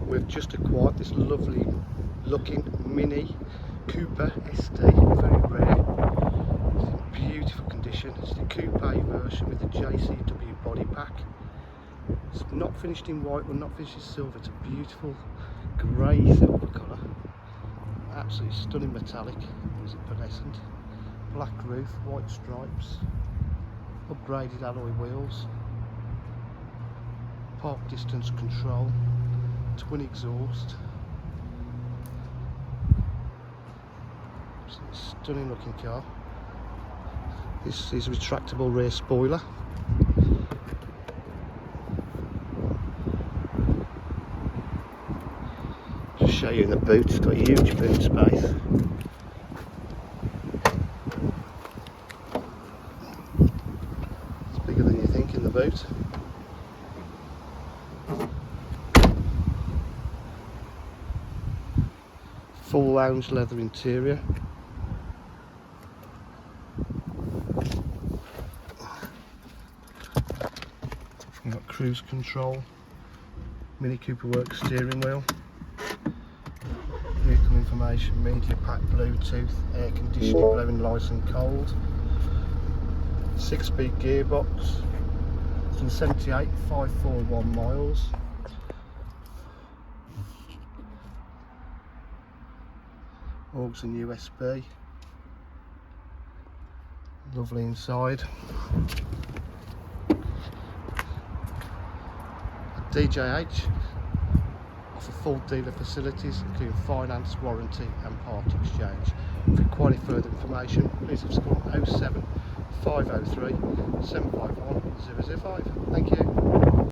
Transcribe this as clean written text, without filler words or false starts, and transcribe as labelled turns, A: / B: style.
A: we've just acquired this lovely looking mini Coupe ST, very rare. It's in beautiful condition. It's the Coupe version with the JCW body pack. It's not finished in white, not finished in silver. It's a beautiful grey silver colour. Absolutely stunning metallic. Is it pearlescent? Black roof, white stripes, upgraded alloy wheels, park distance control, twin exhaust. It's a stunning looking car. This is a retractable rear spoiler. Just show you in the boot, it's got a huge boot space. It's bigger than you think in the boot. Full lounge leather interior. You've got cruise control, Mini Cooper Works steering wheel, vehicle information, media pack, Bluetooth, air conditioning, blowing nice and cold, 6-speed gearbox, it's done 78,541 miles. Aux and USB, lovely inside. DJH offer full dealer facilities including finance, warranty and part exchange. For quite further information, please have call 07 503 751 005. Thank you.